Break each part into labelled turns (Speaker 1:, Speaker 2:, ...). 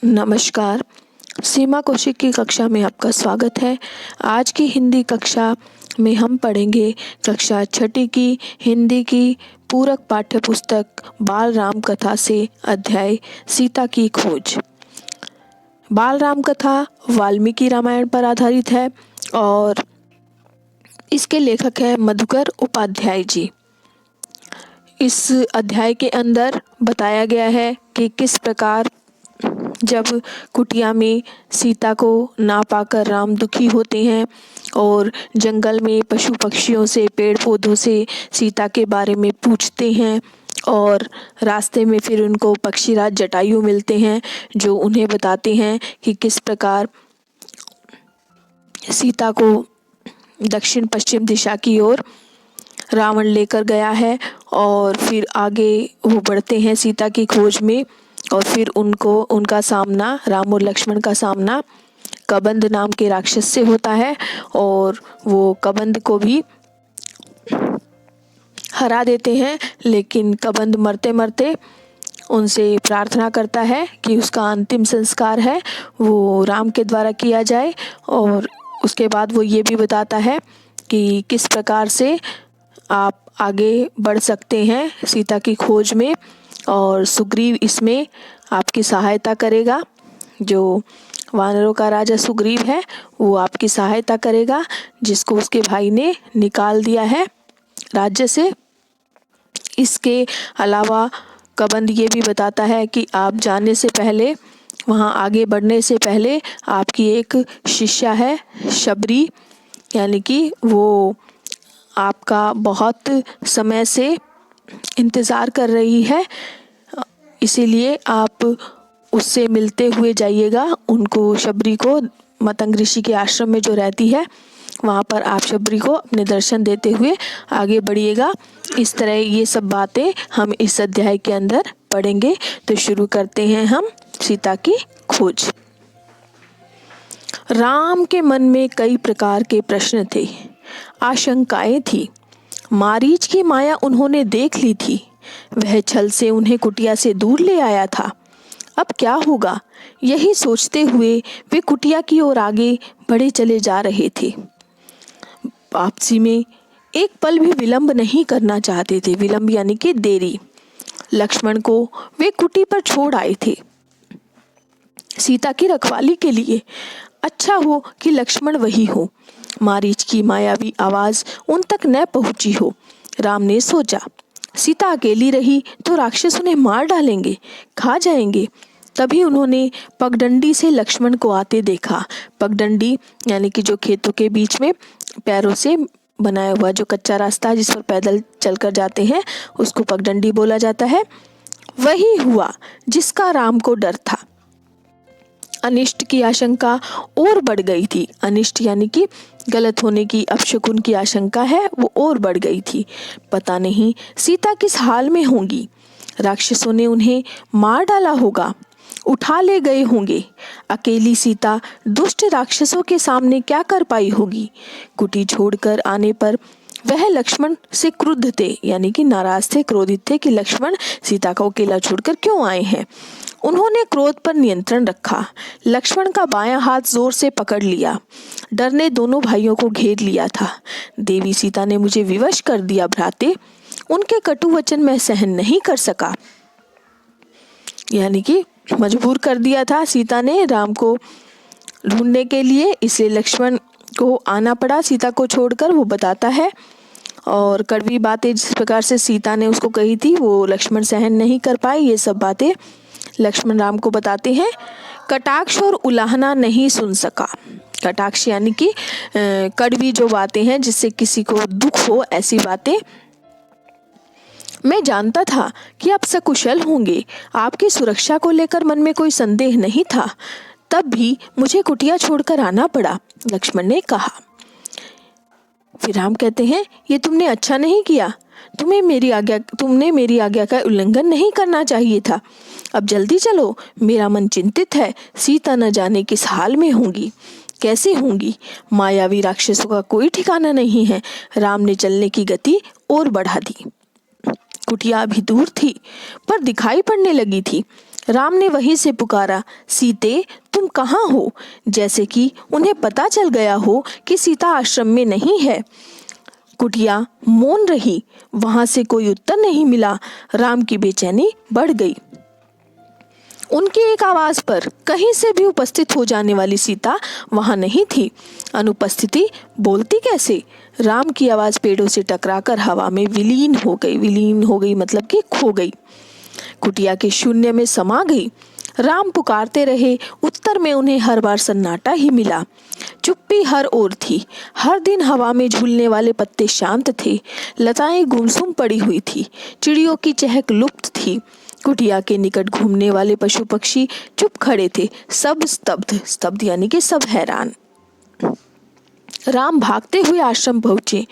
Speaker 1: नमस्कार। सीमा कौशिक की कक्षा में आपका स्वागत है। आज की हिंदी कक्षा में हम पढ़ेंगे कक्षा छठी की हिंदी की पूरक पाठ्य पुस्तक बाल राम कथा से अध्याय सीता की खोज। बाल राम कथा वाल्मीकि रामायण पर आधारित है और इसके लेखक है मधुकर उपाध्याय जी। इस अध्याय के अंदर बताया गया है कि किस प्रकार जब कुटिया में सीता को ना पाकर राम दुखी होते हैं और जंगल में पशु पक्षियों से पेड़ पौधों से सीता के बारे में पूछते हैं और रास्ते में फिर उनको पक्षीराज जटायु मिलते हैं जो उन्हें बताते हैं कि किस प्रकार सीता को दक्षिण पश्चिम दिशा की ओर रावण लेकर गया है। और फिर आगे वो बढ़ते हैं सीता की खोज में और फिर उनका सामना राम और लक्ष्मण का सामना कबंध नाम के राक्षस से होता है और वो कबंध को भी हरा देते हैं। लेकिन कबंध मरते मरते उनसे प्रार्थना करता है कि उसका अंतिम संस्कार है वो राम के द्वारा किया जाए। और उसके बाद वो ये भी बताता है कि किस प्रकार से आप आगे बढ़ सकते हैं सीता की खोज में और सुग्रीव इसमें आपकी सहायता करेगा। जो वानरों का राजा सुग्रीव है वो आपकी सहायता करेगा जिसको उसके भाई ने निकाल दिया है राज्य से। इसके अलावा कबंध ये भी बताता है कि आप जाने से पहले वहाँ आगे बढ़ने से पहले आपकी एक शिष्या है शबरी, यानी कि वो आपका बहुत समय से इंतज़ार कर रही है, इसीलिए आप उससे मिलते हुए जाइएगा। उनको शबरी को मतंग ऋषि के आश्रम में जो रहती है वहाँ पर आप शबरी को अपने दर्शन देते हुए आगे बढ़िएगा। इस तरह ये सब बातें हम इस अध्याय के अंदर पढ़ेंगे। तो शुरू करते हैं हम सीता की खोज। राम के मन में कई प्रकार के प्रश्न थे, आशंकाएं थी। मारीच की माया उन्होंने देख ली थी, वह छल से उन्हें कुटिया से दूर ले आया था। अब क्या होगा, यही सोचते हुए वे कुटिया की ओर आगे बढ़े चले जा रहे थे। वापसी में एक पल भी विलंब नहीं करना चाहते थे। विलंब यानी कि देरी। लक्ष्मण को वे कुटी पर छोड़ आए थे सीता की रखवाली के लिए। अच्छा हो कि लक्ष्मण वही हो, मारीच की मायावी आवाज उन तक न पहुंची हो। राम ने सोचा सीता अकेली रही तो राक्षस उन्हें मार डालेंगे, खा जाएंगे। तभी उन्होंने पगडंडी से लक्ष्मण को आते देखा। पगडंडी यानी कि जो खेतों के बीच में पैरों से बनाया हुआ जो कच्चा रास्ता है जिस पर पैदल चलकर जाते हैं उसको पगडंडी बोला जाता है। वही हुआ जिसका राम को डर था। अनिष्ट की आशंका और बढ़ गई थी। अनिष्ट यानी कि गलत होने की अपशकुन की आशंका है वो और बढ़ गई थी। पता नहीं सीता किस हाल में होंगी, राक्षसों ने उन्हें मार डाला होगा, उठा ले गए होंगे। अकेली सीता दुष्ट राक्षसों के सामने क्या कर पाई होगी। कुटी छोड़कर आने पर वह लक्ष्मण से क्रुद्ध थे, यानी कि नाराज थे, क्रोधित थे कि लक्ष्मण सीता को अकेला छोड़कर क्यों आए हैं। उन्होंने क्रोध पर नियंत्रण रखा। लक्ष्मण का बायां हाथ जोर से पकड़ लिया। डर ने दोनों भाइयों को घेर लिया था। देवी सीता ने मुझे विवश कर दिया भ्राते, उनके कटु वचन मैं सहन नहीं कर सका। यानी कि मजबूर कर दिया था सीता ने राम को ढूंढने के लिए, इसलिए लक्ष्मण को आना पड़ा सीता को छोड़कर। वो बताता है और कड़वी बातें जिस प्रकार से सीता ने उसको कही थी वो लक्ष्मण सहन नहीं कर पाए। ये सब बातें लक्ष्मण राम को बताते हैं। कटाक्ष और उलाहना नहीं सुन सका। कटाक्ष यानी कि कड़वी जो बातें हैं जिससे किसी को दुख हो, ऐसी बातें। मैं जानता था कि आप सकुशल होंगे, आपकी सुरक्षा को लेकर मन में कोई संदेह नहीं था, तब भी मुझे कुटिया छोड़कर आना पड़ा, लक्ष्मण ने कहा। फिर राम कहते हैं ये तुमने अच्छा नहीं किया, तुमने मेरी आज्ञा का उल्लंघन नहीं करना चाहिए था। अब जल्दी चलो, मेरा मन चिंतित है। सीता न जाने किस हाल में होंगी, कैसे होंगी। मायावी राक्षसों का कोई ठिकाना नहीं है। राम ने चलने की गति और बढ़ा दी। कुटिया अभी दूर थी पर दिखाई पड़ने लगी थी। राम ने वहीं से पुकारा, सीते तुम कहाँ हो? जैसे कि उन्हें पता चल गया हो कि सीता आश्रम में नहीं है। कुटिया मौन रही। वहां से कोई उत्तर नहीं मिला। राम की बेचैनी बढ़ गई। उनकी एक आवाज पर कहीं से भी उपस्थित हो जाने वाली सीता वहां नहीं थी। अनुपस्थिति बोलती कैसे? राम की आवाज पेड़ों से टकराकर हवा में विलीन हो गई। विलीन हो गई मतलब कि खो गई, कुटिया के शून्य में समा गई। राम पुकारते रहे, उत्तर में उन्हें हर बार सन्नाटा ही मिला। चुप्पी हर ओर थी। हर दिन हवा में झूलने वाले पत्ते शांत थे। लताएं गुमसुम पड़ी हुई थी। चिड़ियों की चहक लुप्त थी। कुटिया के निकट घूमने वाले पशु पक्षी चुप खड़े थे। सब स्तब्ध। स्तब्ध यानी कि सब हैरान। राम भागते हुए आश्रम पहुंचे।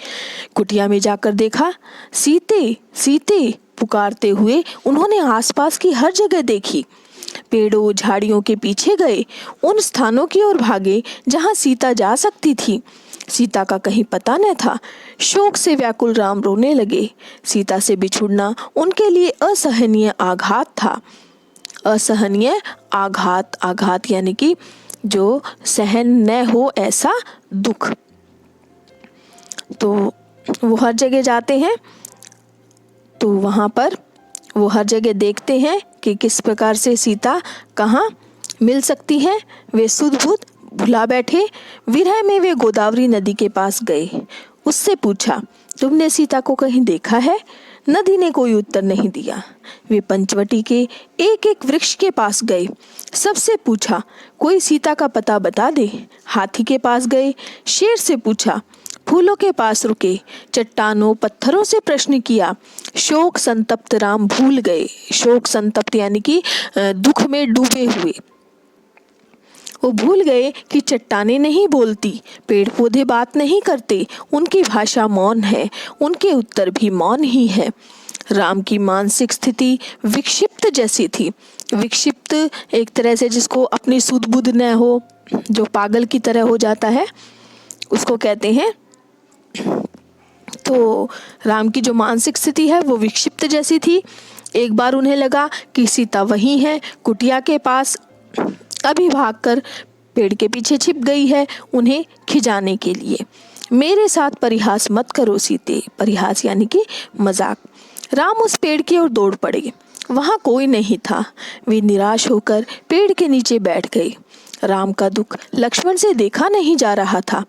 Speaker 1: कुटिया में जाकर देखा। सीते सीते पुकारते हुए उन्होंने आसपास की हर जगह देखी। पेड़ों झाड़ियों के पीछे गए, उन स्थानों की ओर भागे जहां सीता जा सकती थी। सीता का कहीं पता न था। शोक से व्याकुल राम रोने लगे। सीता से बिछुड़ना उनके लिए असहनीय आघात था। असहनीय आघात, आघात यानी कि जो सहन न हो ऐसा दुख। तो वो हर जगह जाते हैं, तो वहां पर वो हर जगह देखते हैं कि किस प्रकार से सीता कहाँ मिल सकती है। वे सुध-बुध भुला बैठे। विरह में वे गोदावरी नदी के पास गए। उससे पूछा, तुमने सीता को कहीं देखा है? नदी ने कोई उत्तर नहीं दिया। वे पंचवटी के एक एक वृक्ष के पास गए। सबसे पूछा, कोई सीता का पता बता दे। हाथी के पास गए। शेर से पूछा। फूलों के पास रुके। चट्टानों पत्थरों से प्रश्न किया। शोक संतप्त राम भूल गए। शोक संतप्त यानी कि दुख में डूबे हुए। वो भूल गए कि चट्टानें नहीं बोलती, पेड़ पौधे बात नहीं करते, उनकी भाषा मौन है, उनके उत्तर भी मौन ही है। राम की मानसिक स्थिति विक्षिप्त जैसी थी। विक्षिप्त एक तरह से जिसको अपनी सुध बुध न हो, जो पागल की तरह हो जाता है, उसको कहते हैं। तो राम की जो मानसिक स्थिति है वो विक्षिप्त जैसी थी। एक बार उन्हें लगा कि सीता वहीं है, कुटिया के पास, अभी भागकर पेड़ के पीछे छिप गई है उन्हें खिजाने के लिए। मेरे साथ परिहास मत करो सीते। परिहास यानी कि मजाक। राम उस पेड़ की ओर दौड़ पड़े। वहां कोई नहीं था। वे निराश होकर पेड़ के नीचे बैठ गए। राम का दुख लक्ष्मण से देखा नहीं जा रहा था।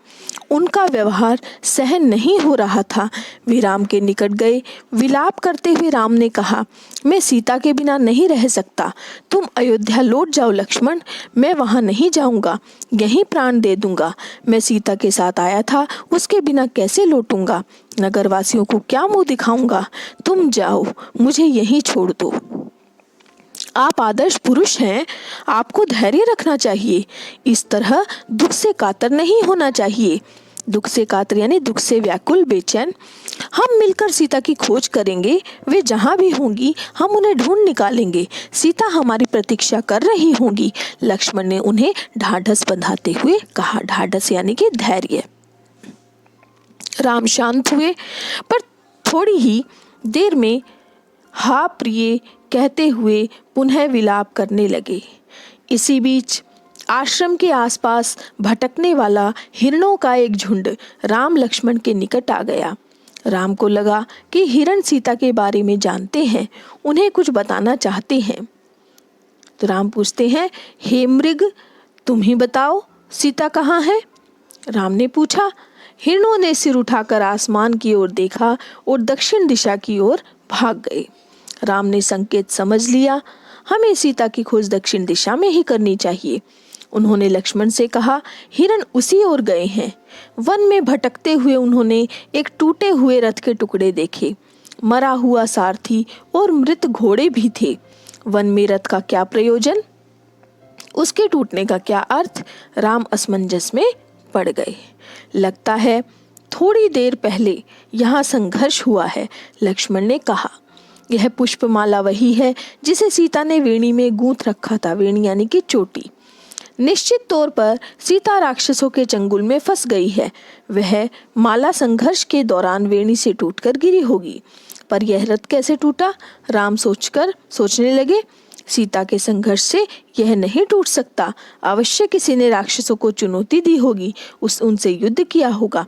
Speaker 1: उनका व्यवहार सहन नहीं हो रहा था। वे राम के निकट गए। विलाप करते हुए राम ने कहा, मैं सीता के बिना नहीं रह सकता। तुम अयोध्या लौट जाओ लक्ष्मण। मैं वहां नहीं जाऊंगा, यहीं प्राण दे दूंगा। मैं सीता के साथ आया था, उसके बिना कैसे लौटूंगा? नगरवासियों को क्या मुंह दिखाऊंगा? तुम जाओ, मुझे यहीं छोड़ दो। आप आदर्श पुरुष हैं, आपको धैर्य रखना चाहिए। इस तरह दुख से कातर नहीं होना चाहिए। दुख से कातर यानी दुख से व्याकुल, बेचैन। हम मिलकर सीता की खोज करेंगे। वे जहाँ भी होंगी हम उन्हें ढूंढ निकालेंगे। सीता हमारी प्रतीक्षा कर रही होंगी। लक्ष्मण ने उन्हें ढाढ़स बंधाते हुए कहा। ढाढ़स यानी कि धैर्य। राम शांत हुए, पर थोड़ी ही देर में हा प्रिय कहते हुए पुनः विलाप करने लगे। इसी बीच आश्रम के आसपास भटकने वाला हिरणों का एक झुंड राम लक्ष्मण के निकट आ गया। राम को लगा कि हिरण सीता के बारे में जानते हैं, उन्हें कुछ बताना चाहते हैं। तो राम पूछते हैं, हे मृग, तुम ही बताओ सीता कहाँ है? राम ने पूछा। हिरणों ने सिर उठाकर आसमान की ओर देखा और दक्षिण दिशा की ओर भाग गए। राम ने संकेत समझ लिया, हमें सीता की खोज दक्षिण दिशा में ही करनी चाहिए। उन्होंने लक्ष्मण से कहा, हिरण उसी ओर गए हैं। वन में भटकते हुए उन्होंने एक टूटे हुए रथ के टुकड़े देखे। मरा हुआ सारथी और मृत घोड़े भी थे। वन में रथ का क्या प्रयोजन? उसके टूटने का क्या अर्थ? राम असमंजस में पड़ गए। लगता है थोड़ी देर पहले यहाँ संघर्ष हुआ है, लक्ष्मण ने कहा। यह पुष्पमाला वही है जिसे सीता ने वेणी में गूंथ रखा था। वेणी यानी कि चोटी। निश्चित तौर पर सीता राक्षसों के चंगुल में फंस गई है। वह माला संघर्ष के दौरान वेणी से टूटकर गिरी होगी। पर यह रथ कैसे टूटा? राम सोचने लगे, सीता के संघर्ष से यह नहीं टूट सकता। अवश्य किसी ने राक्षसों को चुनौती दी होगी, उनसे युद्ध किया होगा।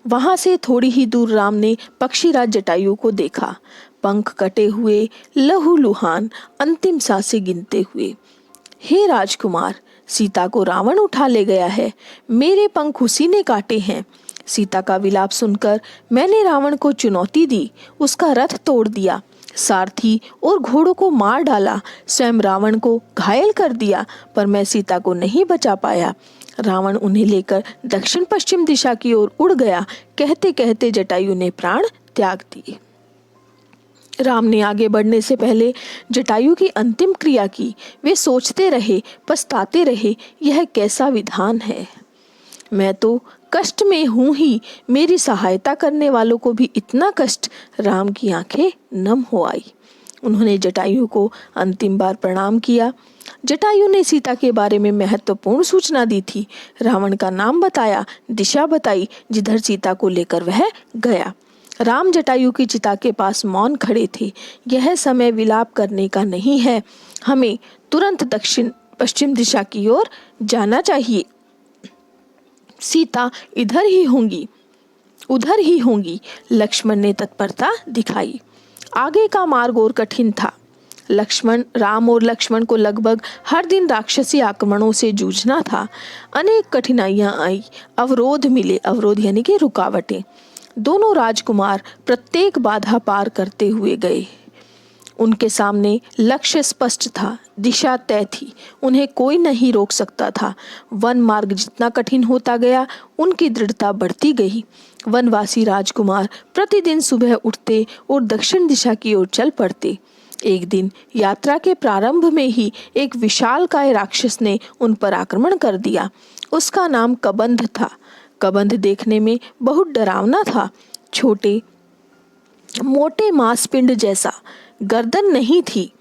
Speaker 1: वहां से थोड़ी ही दूर राम ने पक्षीराज जटायु को देखा, पंख कटे हुए, लहूलुहान, अंतिम सांसें गिनते हुए। हे राजकुमार, सीता को रावण उठा ले गया है, मेरे पंख उसी ने काटे हैं। सीता का विलाप सुनकर मैंने रावण को चुनौती दी, उसका रथ तोड़ दिया, सारथी और घोड़ों को मार डाला, स्वयं रावण को घायल कर दिया, पर मैं सीता को नहीं बचा पाया। रावण उन्हें लेकर दक्षिण पश्चिम दिशा की ओर उड़ गया। कहते कहते जटायु ने प्राण त्याग दिए। राम ने आगे बढ़ने से पहले जटायु की अंतिम क्रिया की। वे सोचते रहे, पछताते रहे, यह कैसा विधान है। मैं तो कष्ट में हूं ही, मेरी सहायता करने वालों को भी इतना कष्ट। राम की आंखें नम हो आई। उन्होंने जटायु को अंतिम बार प्रणाम किया। जटायु ने सीता के बारे में महत्वपूर्ण सूचना दी थी। रावण का नाम बताया, दिशा बताई जिधर सीता को लेकर वह गया। राम जटायु की चिता के पास मौन खड़े थे। यह समय विलाप करने का नहीं है, हमें तुरंत दक्षिण पश्चिम दिशा की ओर जाना चाहिए। सीता इधर ही होंगी, उधर ही होंगी। लक्ष्मण ने तत्परता दिखाई। आगे का मार्ग और कठिन था। राम और लक्ष्मण को लगभग हर दिन राक्षसी आक्रमणों से जूझना था। अनेक कठिनाइयां आई, अवरोध मिले, अवरोध यानी कि रुकावटें। दोनों राजकुमार प्रत्येक बाधा पार करते हुए गए। उनके सामने लक्ष्य स्पष्ट था, दिशा तय थी, उन्हें कोई नहीं रोक सकता था। वन मार्ग जितना कठिन होता गया, उनकी दृढ़ता बढ़ती गई। वनवासी राजकुमार प्रतिदिन सुबह उठते और दक्षिण दिशा की ओर चल पड़ते। एक दिन यात्रा के प्रारंभ में ही एक विशालकाय राक्षस ने उन पर आक्रमण कर दिया। उसका नाम कबंध था। कबंध देखने में बहुत डरावना था। छोटे मोटे मांसपिंड जैसा, गर्दन नहीं थी,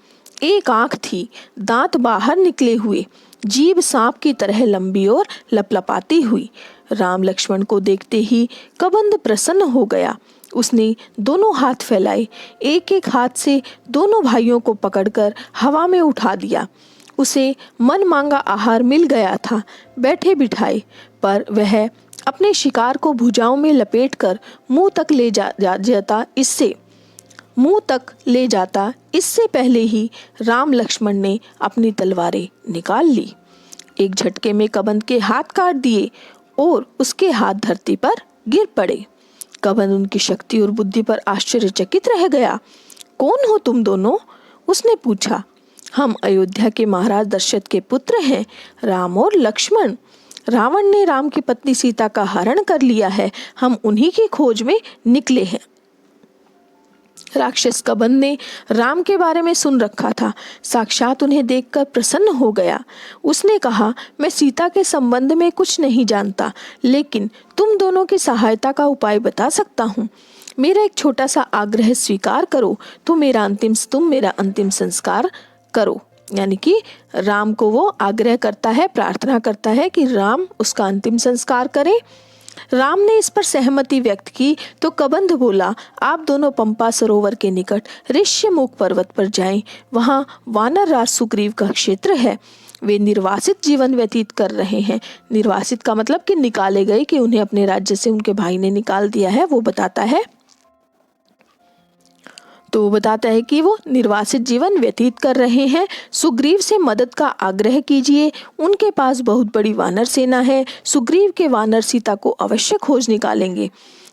Speaker 1: एक आंख थी, दांत बाहर निकले हुए, जीभ सांप की तरह लंबी और लपलपाती हुई। राम लक्ष्मण को देखते ही कबंध प्रसन्न हो गया। उसने दोनों हाथ फैलाए, एक एक हाथ से दोनों भाइयों को पकड़कर हवा में उठा दिया। उसे मन मांगा आहार मिल गया था, बैठे बिठाए, पर वह अपने शिकार को भुजाओं में लपेटकर मुंह तक ले जाता इससे पहले ही राम लक्ष्मण ने अपनी तलवारें निकाल ली। एक झटके में कबंध के हाथ काट दिए और उसके हाथ धरती पर गिर पड़े। कबंध उनकी शक्ति और बुद्धि पर आश्चर्यचकित रह गया। कौन हो तुम दोनों? उसने पूछा। हम अयोध्या के महाराज दशरथ के पुत्र हैं, राम और लक्ष्मण। रावण ने राम की पत्नी सीता का हरण कर लिया है, हम उन्हीं की खोज में निकले हैं। राक्षस कबंध ने राम के बारे में सुन रखा था, साक्षात उन्हें देखकर प्रसन्न हो गया। उसने कहा, मैं सीता के संबंध में कुछ नहीं जानता, लेकिन तुम दोनों की सहायता का उपाय बता सकता हूँ। मेरा एक छोटा सा आग्रह स्वीकार करो, तुम मेरा अंतिम संस्कार करो। यानी कि राम को वो आग्रह करता है, प्रार्थना करता है कि राम उसका अंतिम संस्कार करें। राम ने इस पर सहमति व्यक्त की तो कबंध बोला, आप दोनों पंपा सरोवर के निकट ऋष्यमुख पर्वत पर जाएं। वहां वानर राज सुग्रीव का क्षेत्र है। वे निर्वासित जीवन व्यतीत कर रहे हैं। निर्वासित का मतलब कि निकाले गए, कि उन्हें अपने राज्य से उनके भाई ने निकाल दिया है, वो बताता है। तो बताता है कि वो निर्वासित जीवन व्यतीत कर रहे हैं। सुग्रीव से मदद का आग्रह कीजिए, उनके पास बहुत बड़ी वानर सेना है। सुग्रीव के वानर सीता को अवश्य खोज निकालेंगे।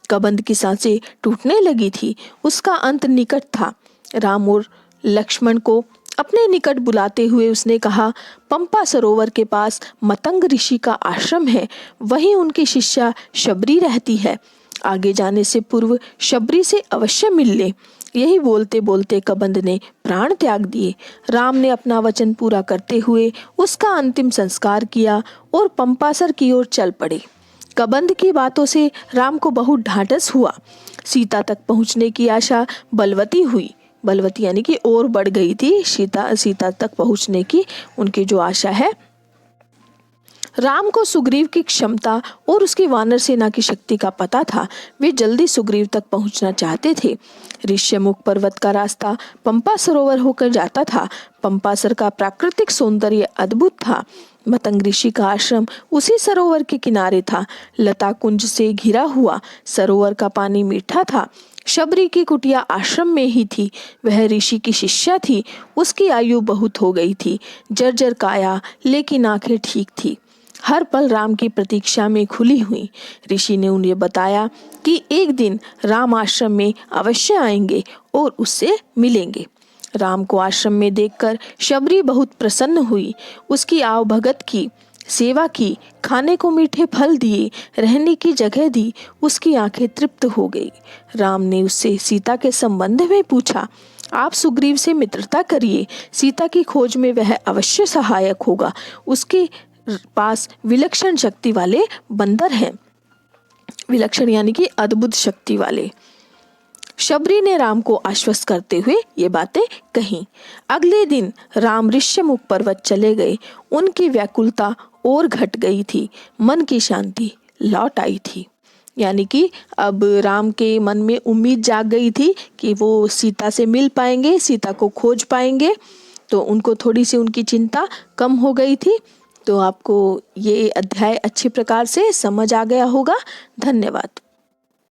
Speaker 1: कबंध की सांसें टूटने लगी थी, उसका अंत निकट था। राम और लक्ष्मण को अपने निकट बुलाते हुए उसने कहा, पंपा सरोवर के पास मतंग ऋषि का आश्रम है, वहीं उनकी शिष्या शबरी रहती है। आगे जाने से पूर्व शबरी से अवश्य मिल ले। यही बोलते बोलते कबंध ने प्राण त्याग दिए। राम ने अपना वचन पूरा करते हुए उसका अंतिम संस्कार किया और पंपासर की ओर चल पड़े। कबंध की बातों से राम को बहुत ढांढस हुआ। सीता तक पहुंचने की आशा बलवती यानी कि और बढ़ गई थी। सीता तक पहुंचने की उनकी जो आशा है। राम को सुग्रीव की क्षमता और उसकी वानर सेना की शक्ति का पता था। वे जल्दी सुग्रीव तक पहुंचना चाहते थे। ऋष्यमुख पर्वत का रास्ता पंपा सरोवर होकर जाता था। पंपासर का प्राकृतिक सौंदर्य अद्भुत था। मतंग ऋषि का आश्रम उसी सरोवर के किनारे था। लता कुंज से घिरा हुआ सरोवर का पानी मीठा था। शबरी की कुटिया आश्रम में ही थी। वह ऋषि की शिष्या थी। उसकी आयु बहुत हो गई थी, जर्जर काया, लेकिन आंखें ठीक थी। हर पल राम की प्रतीक्षा में खुली हुई। ऋषि ने उन्हें बताया कि एक दिन राम आश्रम में अवश्य आएंगे और उससे मिलेंगे। राम को आश्रम में देखकर शबरी बहुत प्रसन्न हुई। उसकी आवभगत की, सेवा की, खाने को मीठे फल दिए, रहने की जगह दी। उसकी आंखें तृप्त हो गई। राम ने उससे सीता के संबंध में पूछा। आप सुग्रीव से मित्रता करिए, सीता की खोज में वह अवश्य सहायक होगा। उसके पास विलक्षण शक्ति वाले बंदर हैं। विलक्षण यानी कि अद्भुत शक्ति वाले। शबरी ने राम को आश्वस्त करते हुए ये बातें कहीं। अगले दिन राम ऋष्यमुख पर्वत चले गए। उनकी व्याकुलता और घट गई थी। मन की शांति लौट आई थी। यानी कि अब राम के मन में उम्मीद जाग गई थी कि वो सीता से मिल पाएंगे, सीता को खोज पाएंगे। तो उनको थोड़ी सी उनकी चिंता कम हो गई थी। तो आपको ये अध्याय अच्छी प्रकार से समझ आ गया होगा। धन्यवाद।